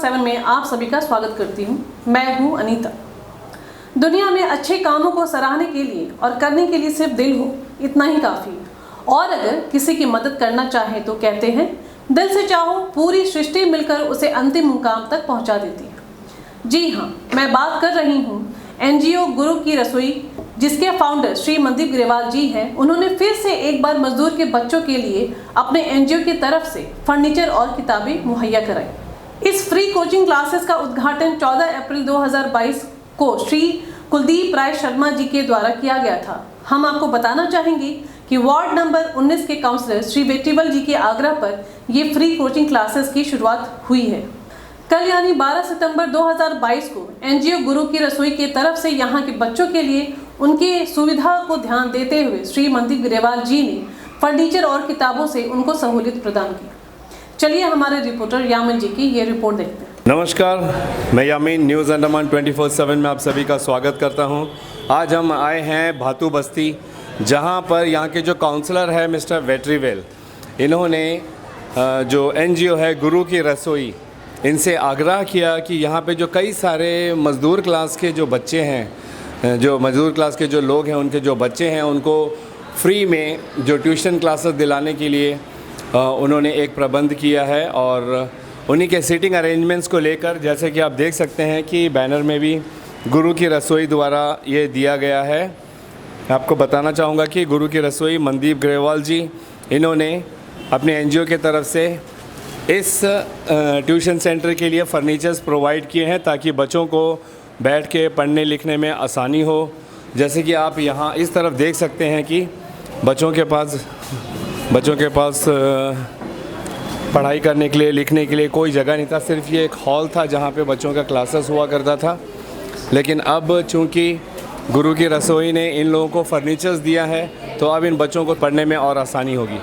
24/7 में आप सभी का स्वागत करती हूँ। मैं हूँ अनीता। दुनिया में अच्छे कामों को सराहने के लिए और करने के लिए सिर्फ दिल हो, इतना ही काफ़ी है। और अगर किसी की मदद करना चाहे तो कहते हैं, दिल से चाहो पूरी सृष्टि मिलकर उसे अंतिम मुकाम तक पहुँचा देती है। जी हाँ, मैं बात कर रही हूँ NGO गुरु की रसोई, जिसके फाउंडर श्री मनदीप ग्रेवाल जी हैं। उन्होंने फिर से एक बार मजदूर के बच्चों के लिए अपने NGO की तरफ से फर्नीचर और किताबें मुहैया कराई। इस फ्री कोचिंग क्लासेस का उद्घाटन 14 अप्रैल 2022 को श्री कुलदीप राय शर्मा जी के द्वारा किया गया था। हम आपको बताना चाहेंगे कि वार्ड नंबर 19 के काउंसलर श्री बेटीबल जी के आग्रह पर ये फ्री कोचिंग क्लासेस की शुरुआत हुई है। कल यानी 12 सितंबर 2022 को NGO गुरु की रसोई के तरफ से यहाँ के बच्चों के लिए उनकी सुविधा को ध्यान देते हुए श्री मनदीप ग्रेवाल जी ने फर्नीचर और किताबों से उनको सहूलियत प्रदान की। चलिए हमारे रिपोर्टर यामिन जी की ये रिपोर्ट देखते हैं। नमस्कार, मैं यामिन न्यूज़ अंडमान 24/7 में आप सभी का स्वागत करता हूं। आज हम आए हैं भातू बस्ती, जहां पर यहां के जो काउंसलर है मिस्टर वेट्रीवेल, इन्होंने जो NGO है गुरु की रसोई, इनसे आग्रह किया कि यहाँ पे जो कई सारे मज़दूर क्लास के जो बच्चे हैं, जो मज़दूर क्लास के जो लोग हैं, उनके जो बच्चे हैं, उनको फ्री में जो ट्यूशन क्लासेस दिलाने के लिए उन्होंने एक प्रबंध किया है। और उन्हीं के सीटिंग अरेंजमेंट्स को लेकर, जैसे कि आप देख सकते हैं कि बैनर में भी गुरु की रसोई द्वारा ये दिया गया है। आपको बताना चाहूँगा कि गुरु की रसोई मनदीप ग्रेवाल जी, इन्होंने अपने NGO के तरफ से इस ट्यूशन सेंटर के लिए फर्नीचर्स प्रोवाइड किए हैं ताकि बच्चों को बैठ के पढ़ने लिखने में आसानी हो। जैसे कि आप यहाँ इस तरफ देख सकते हैं कि बच्चों के पास पढ़ाई करने के लिए, लिखने के लिए कोई जगह नहीं था। सिर्फ ये एक हॉल था जहाँ पे बच्चों का क्लासेस हुआ करता था। लेकिन अब चूँकि गुरु की रसोई ने इन लोगों को फर्नीचर्स दिया है, तो अब इन बच्चों को पढ़ने में और आसानी होगी।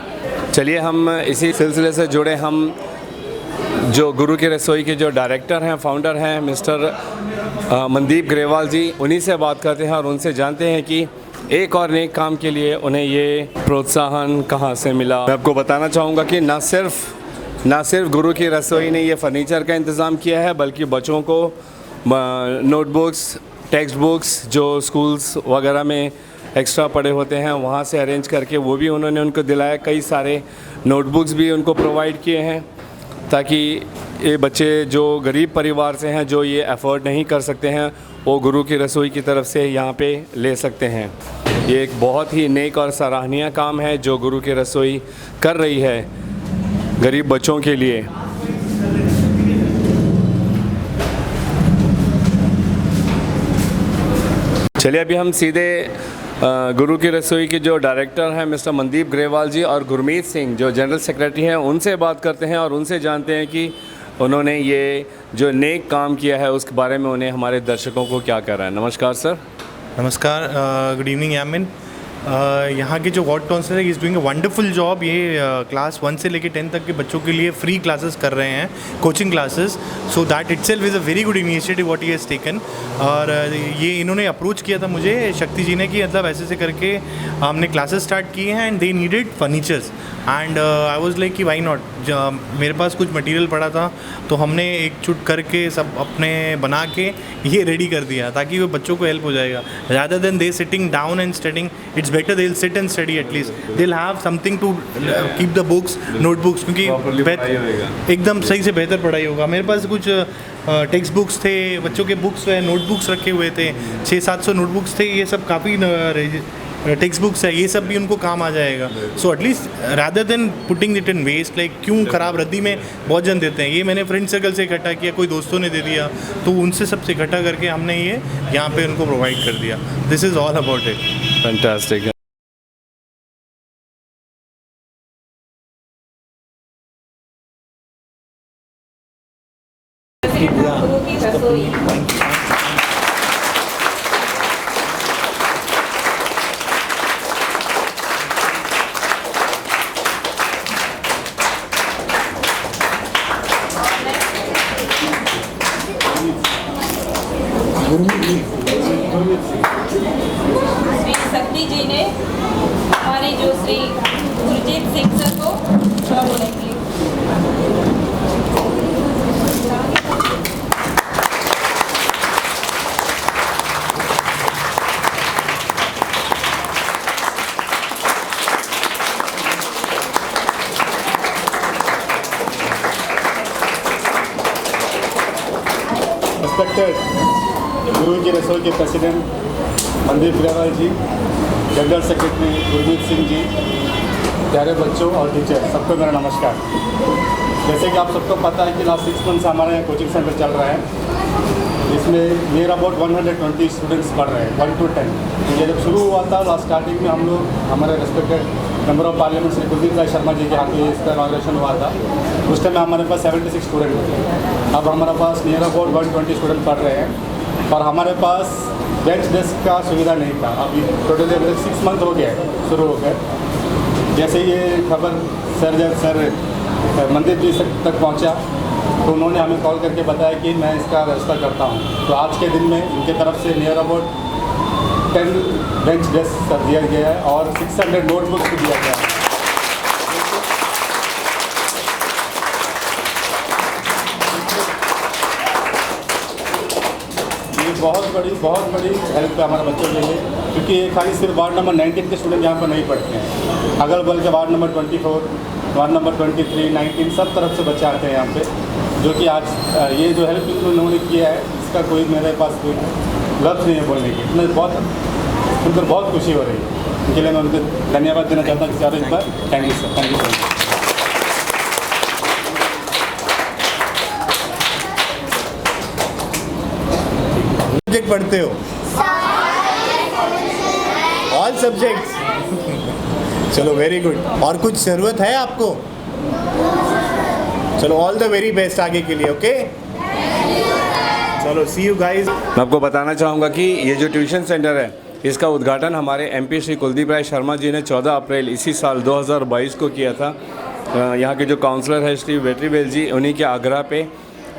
चलिए हम इसी सिलसिले से जुड़े हम जो गुरु की रसोई के जो डायरेक्टर हैं, फाउंडर हैं मिस्टर मनदीप ग्रेवाल जी, उन्हीं से बात करते हैं और उनसे जानते हैं कि एक और नेक काम के लिए उन्हें ये प्रोत्साहन कहाँ से मिला। मैं आपको बताना चाहूँगा कि ना सिर्फ गुरु की रसोई ने ये फर्नीचर का इंतज़ाम किया है, बल्कि बच्चों को नोटबुक्स, टेक्स्ट बुक्स जो स्कूल्स वगैरह में एक्स्ट्रा पड़े होते हैं, वहाँ से अरेंज करके वो भी उन्होंने उनको दिलाया। कई सारे नोटबुक्स भी उनको प्रोवाइड किए हैं ताकि ये बच्चे जो गरीब परिवार से हैं, जो ये अफोर्ड नहीं कर सकते हैं, वो गुरु की रसोई की तरफ से यहाँ पे ले सकते हैं। ये एक बहुत ही नेक और सराहनीय काम है जो गुरु की रसोई कर रही है गरीब बच्चों के लिए। चलिए अभी हम सीधे गुरु की रसोई के जो डायरेक्टर हैं मिस्टर मनदीप ग्रेवाल जी और गुरमीत सिंह जो जनरल सेक्रेटरी हैं, उनसे बात करते हैं और उनसे जानते हैं कि उन्होंने ये जो नेक काम किया है उसके बारे में उन्हें हमारे दर्शकों को क्या कर रहा है। नमस्कार सर। नमस्कार, गुड इवनिंग यामिन। यहाँ के जो वार्ड काउंसलर है, is doing a wonderful job. ये क्लास 1 से लेकर 10 तक के बच्चों के लिए फ्री क्लासेस कर रहे हैं, coaching classes. So that itself is a very good initiative what he has taken. और ये इन्होंने अप्रोच किया था मुझे, शक्ति जी ने, कि मतलब ऐसे करके हमने क्लासेस स्टार्ट किए हैं and they needed furnitures and I was like कि वाई नॉट। मेरे पास कुछ मटेरियल पड़ा था तो हमने एकजुट करके सब अपने बना के ये रेडी कर दिया ताकि वो बच्चों को हेल्प हो जाएगा। Rather than they sitting down and studying, it's better they will sit and study, at least they will have something to keep the books, notebooks, क्योंकि एकदम सही से बेहतर पढ़ाई होगा। मेरे पास कुछ टेक्स्ट बुक्स थे, बच्चों के बुक्स व नोटबुक्स रखे हुए थे, 600-700 नोटबुक्स थे। ये सब काफ़ी टेक्स्ट बुक्स है, ये सब भी उनको काम आ जाएगा। So at least rather than putting it in waste, like क्यों ख़राब रद्दी में बहुत जन देते हैं। ये मैंने फ्रेंड सर्कल से इकट्ठा किया, कोई दोस्तों ने दे दिया, तो उनसे सबसे इकट्ठा करके हमने ये यहाँ पे उनको प्रोवाइड कर दिया। This is all about it. Fantastic. Shri Shakti जी ने हमारे जो श्री गुरजीत सिंह सर को बोलेंगे। Respected गुरु की रसोई के प्रेसिडेंट मनदीप ग्रेवाल जी, जनरल सेक्रेटरी गुरमीत सिंह जी, प्यारे बच्चों और टीचर, सबको मेरा नमस्कार। जैसे कि आप सबको पता है कि लास्ट 6 मंथ से हमारे यहाँ कोचिंग सेंटर चल रहा है, इसमें नियर अबाउट 120 स्टूडेंट्स पढ़ रहे हैं 1 to 10। ये जब शुरू हुआ था लास्ट स्टार्टिंग में हम लोग हमारे respected member of parliament Shri Kuldeep Rai Sharma ji के यहाँ पे इसका इनॉग्रेशन हुआ था। उस टाइम में हमारे पास 76 स्टूडेंट थे। अब हमारे पास नियर अबाउट 120 स्टूडेंट पढ़ रहे हैं और हमारे पास बेंच डेस्क का सुविधा नहीं था। अभी टोटली 6 मंथ हो गया है शुरू हो गए। जैसे ये खबर सर मंदिर जी तक पहुंचा तो उन्होंने हमें कॉल करके बताया कि मैं इसका व्यवस्था करता हूं। तो आज के दिन में उनके तरफ से नियर अबाउट 10 बेंच डेस्क दिया गया है और 600 नोटबुक्स भी दिया गया है। ये बहुत बड़ी हेल्प है हमारे बच्चों के लिए, क्योंकि ये खाली सिर्फ वार्ड नंबर 19 के स्टूडेंट यहाँ पर नहीं पढ़ते हैं, अगल बगल के वार्ड नंबर 24, वार्ड नंबर 23, 19 सब तरफ से बच्चे आते हैं यहाँ पे। जो कि आज ये जो हेल्प उन्होंने किया है इसका कोई मेरे पास कोई लफ्ज़ नहीं है बोलने की। मैं सुनकर बहुत खुशी हो रही है, इनके लिए मैं उनको धन्यवाद देना चाहता हूँ चारों इस बार। Thank you sir, thank you so much. Subject पढ़ते हो? All subjects. चलो वेरी गुड। और कुछ ज़रूरत है आपको? चलो ऑल द वेरी बेस्ट आगे के लिए। ओके चलो सी यू गाइस। मैं आपको बताना चाहूँगा कि ये जो ट्यूशन सेंटर है इसका उद्घाटन हमारे एमपी श्री कुलदीप राय शर्मा जी ने 14 अप्रैल इसी साल 2022 को किया था। यहाँ के जो काउंसलर है श्री वेट्रीवेल जी, उन्हीं के आग्रह पे,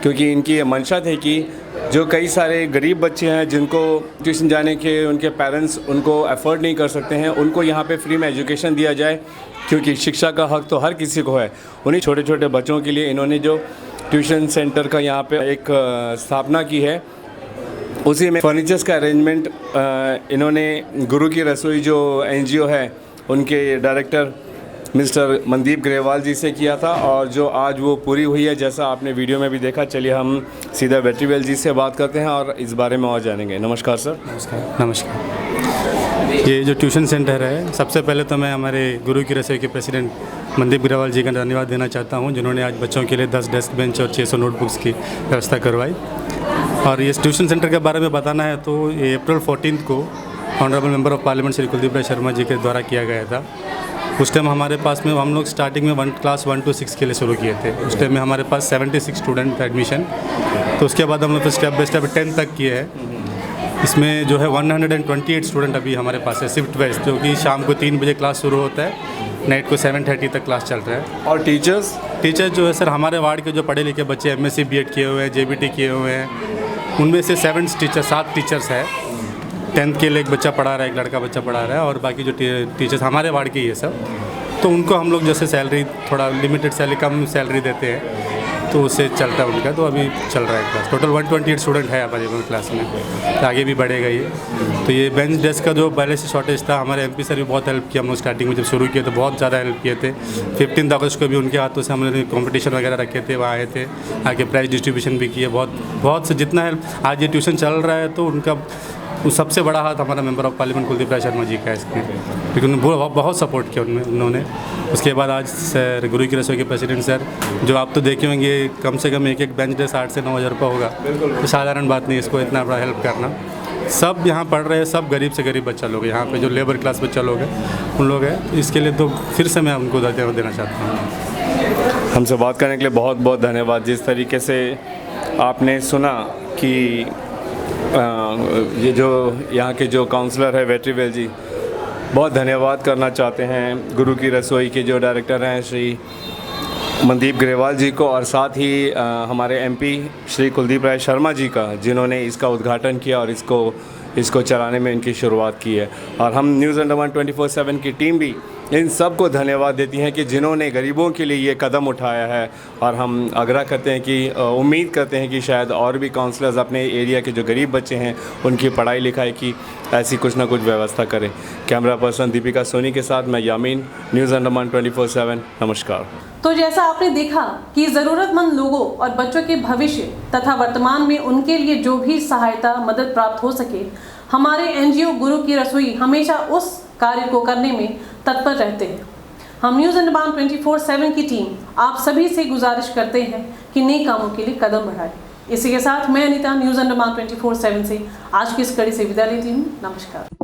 क्योंकि इनकी ये मंशा थी कि जो कई सारे गरीब बच्चे हैं जिनको ट्यूशन जाने के उनके पेरेंट्स उनको अफोर्ड नहीं कर सकते हैं, उनको यहाँ पे फ्री में एजुकेशन दिया जाए, क्योंकि शिक्षा का हक तो हर किसी को है। उन्हीं छोटे छोटे बच्चों के लिए इन्होंने जो ट्यूशन सेंटर का यहाँ पे एक स्थापना की है, उसी में फर्नीचर्स का अरेंजमेंट इन्होंने गुरु की रसोई जो NGO है उनके डायरेक्टर मिस्टर मनदीप ग्रेवाल जी से किया था, और जो आज वो पूरी हुई है जैसा आपने वीडियो में भी देखा। चलिए हम सीधा वेट्रीवेल जी से बात करते हैं और इस बारे में और जानेंगे। नमस्कार सर। नमस्कार। ये जो ट्यूशन सेंटर है, सबसे पहले तो मैं हमारे गुरु की रसोई के प्रेसिडेंट मनदीप ग्रेवाल जी का धन्यवाद देना चाहता हूँ, जिन्होंने आज बच्चों के लिए 10 डेस्क बेंच और 600 नोटबुक्स की व्यवस्था करवाई। और ये ट्यूशन सेंटर के बारे में बताना है तो ये अप्रैल 14 को honourable member of parliament Shri Kuldeep Rai Sharma ji के द्वारा किया गया था। उस टाइम हमारे पास में हम लोग स्टार्टिंग में क्लास 1 to 6 के लिए शुरू किए थे। उस टाइम में हमारे पास 76 स्टूडेंट एडमिशन, तो उसके बाद हम लोग स्टेप बाई स्टेप 10 तक किए हैं। इसमें जो है 128 स्टूडेंट अभी हमारे पास है शिफ्ट वाइज, जो कि शाम को 3 बजे क्लास शुरू होता है, नाइट को 7:30 तक क्लास चल रहा है। और टीचर्स जो है सर, हमारे वार्ड के जो पढ़े लिखे बच्चे MSc BEd किए हुए हैं, JBT किए हुए हैं, उनमें से 7 टीचर्स है। 10th के लिए एक बच्चा पढ़ा रहा है, एक लड़का बच्चा पढ़ा रहा है, और बाकी जो टीचर्स हमारे वार्ड के ही है सब। तो उनको हम लोग जैसे सैलरी थोड़ा लिमिटेड सैलरी, कम सैलरी देते हैं, तो उससे चलता है उनका। तो अभी चल रहा है क्लास। टोटल 128 स्टूडेंट है हमारे क्लास में, तो आगे भी बढ़ेगा ये। तो ये बेंच डेस्क का जो पहले से शॉर्टेज था, हमारे MP सर भी बहुत हेल्प किया। हम लोग स्टार्टिंग में जब शुरू किए तो बहुत ज़्यादा हेल्प किए थे। 15 अगस्त को भी उनके हाथों से हमने कॉम्पिटिशन वगैरह रखे थे, वहाँ आए थे, आके प्राइज़ डिस्ट्रीब्यूशन भी किए। बहुत से जितना हेल्प, आज ये ट्यूशन चल रहा है तो उनका सबसे बड़ा हाथ हमारा member of parliament Kuldeep Rai Sharma जी का है इसमें, क्योंकि उन्होंने बहुत सपोर्ट किया उन्होंने। उसके बाद आज सर गुरु की रसोई के प्रेसिडेंट सर, जो आप तो देखे होंगे, कम से कम एक बेंच डेस्क 8 से 9 हज़ार रुपये होगा। तो साधारण बात नहीं इसको इतना बड़ा हेल्प करना। सब यहाँ पढ़ रहे हैं, सब गरीब से गरीब बच्चा लोग, यहाँ पे जो लेबर क्लास बच्चा लोग हैं उन लोग हैं। तो इसके लिए तो फिर से मैं उनको धन्यवाद देना चाहता हूँ। हमसे बात करने के लिए बहुत बहुत धन्यवाद। जिस तरीके से आपने सुना कि ये जो यहाँ के जो काउंसलर है वेट्रीवेल जी, बहुत धन्यवाद करना चाहते हैं गुरु की रसोई के जो डायरेक्टर हैं श्री मनदीप ग्रेवाल जी को, और साथ ही हमारे MP श्री कुलदीप राय शर्मा जी का, जिन्होंने इसका उद्घाटन किया और इसको चलाने में इनकी शुरुआत की है। और हम न्यूज़ अंडमान 24/7 की टीम भी इन सब को धन्यवाद देती हैं कि जिन्होंने गरीबों के लिए ये कदम उठाया है। और हम आग्रह करते हैं कि उम्मीद करते हैं कि शायद और भी काउंसलर्स अपने एरिया के जो गरीब बच्चे हैं उनकी पढ़ाई लिखाई की ऐसी कुछ ना कुछ व्यवस्था करें। कैमरा पर्सन दीपिका सोनी के साथ मैं यामीन, न्यूज़ अंडमान 24/7। नमस्कार। तो जैसा आपने देखा कि ज़रूरतमंद लोगों और बच्चों के भविष्य तथा वर्तमान में उनके लिए जो भी सहायता मदद प्राप्त हो सके, हमारे एनजीओ गुरु की रसोई हमेशा उस कार्य को करने में तत्पर रहते हैं। हम न्यूज़ अंडमान 24/7 की टीम आप सभी से गुजारिश करते हैं कि नए कामों के लिए कदम बढ़ाएं। इसी के साथ मैं अनीता न्यूज़ अंडमान 24/7 से आज की इस कड़ी से विदा लेती हूँ। नमस्कार।